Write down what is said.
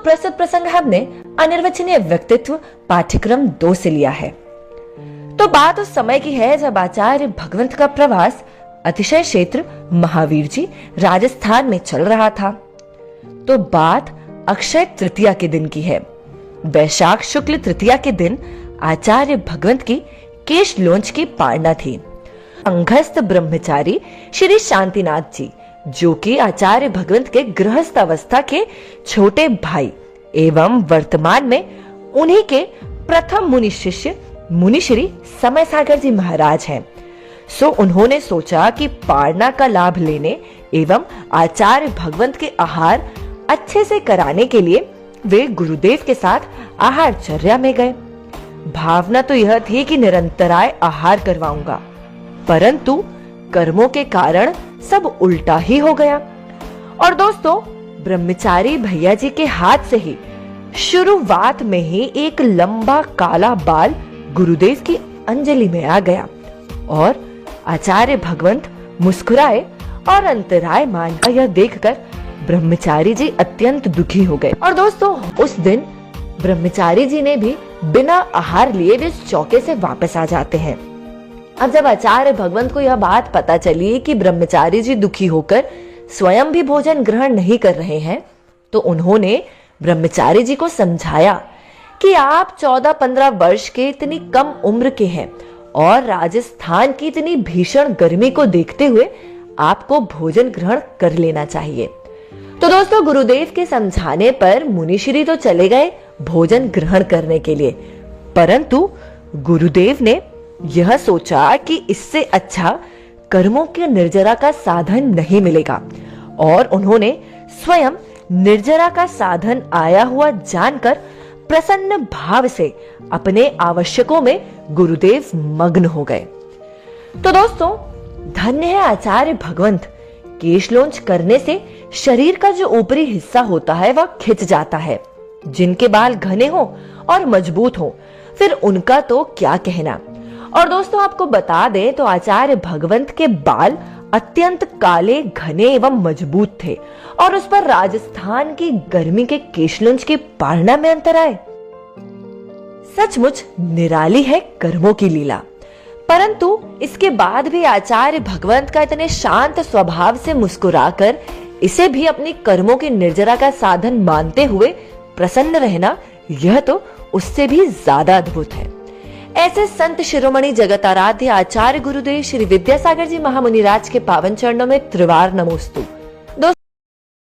प्रस्तुत प्रसंग हमने अनिर्वचनीय व्यक्तित्व पाठ्यक्रम 2 से लिया है। तो बात उस समय की है जब आचार्य भगवंत का प्रवास अतिशय क्षेत्र महावीर जी राजस्थान में चल रहा था। तो बात अक्षय तृतीया के दिन की है। वैशाख शुक्ल तृतीया के दिन आचार्य भगवंत की केश लोंच की पारणा थी। अंगस्थ ब्रह्मचारी श्री शांतिनाथ जी, जो कि आचार्य भगवंत के गृहस्थ अवस्था के छोटे भाई एवं वर्तमान में उन्हीं के प्रथम मुनि शिष्य मुनि श्री समय सागर जी महाराज हैं। सो उन्होंने सोचा कि पारणा का लाभ लेने एवं आचार्य भगवंत के आहार अच्छे से कराने के लिए वे गुरुदेव के साथ आहारचर्या में गए। भावना तो यह थी कि निरंतराय आहार करवाऊंगा, परंतु कर्मों के कारण सब उल्टा ही हो गया। और दोस्तों, ब्रह्मचारी भैया जी के हाथ से ही शुरुआत में ही एक लंबा काला बाल गुरुदेव की अंजलि में आ गया और आचार्य भगवंत मुस्कुराए और अंतराय मान का यह देखकर ब्रह्मचारी जी अत्यंत दुखी हो गए। और दोस्तों, उस दिन ब्रह्मचारी जी ने भी बिना आहार लिए भी उस चौके से वापस आ जाते हैं। अब जब आचार्य भगवंत को यह बात पता चली कि ब्रह्मचारी जी दुखी होकर स्वयं भी भोजन ग्रहण नहीं कर रहे हैं, तो उन्होंने ब्रह्मचारी जी को समझाया कि आप 14-15 वर्ष के इतनी कम उम्र के हैं और राजस्थान की इतनी भीषण गर्मी को देखते हुए आपको भोजन ग्रहण कर लेना चाहिए। तो दोस्तों, गुरुदेव के समझाने पर मुनिश्री तो चले गए भोजन ग्रहण करने के लिए, परंतु गुरुदेव ने यह सोचा कि इससे अच्छा कर्मों के निर्जरा का साधन नहीं मिलेगा और उन्होंने स्वयं निर्जरा का साधन आया हुआ जानकर प्रसन्न भाव से अपने आवश्यकों में गुरुदेव मग्न हो गए। तो दोस्तों, धन्य है आचार्य भगवंत। केशलोंच करने से शरीर का जो ऊपरी हिस्सा होता है वह खिंच जाता है। जिनके बाल घने हो और मजबूत हो, फिर उनका तो क्या कहना। और दोस्तों, आपको बता दें तो आचार्य भगवंत के बाल अत्यंत काले, घने एवं मजबूत थे और उस पर राजस्थान की गर्मी के केशलोंच की पारणा में अंतर आए। सचमुच निराली है कर्मों की लीला। परंतु इसके बाद भी आचार्य भगवंत का इतने शांत स्वभाव से मुस्कुराकर इसे भी अपनी कर्मों की निर्जरा का साधन मानते हुए प्रसन्न रहना, यह तो उससे भी ज्यादा अद्भुत है। ऐसे संत शिरोमणि जगत आराध्य आचार्य गुरुदेव श्री विद्यासागर जी महामुनिराज के पावन चरणों में त्रिवार नमोस्तु।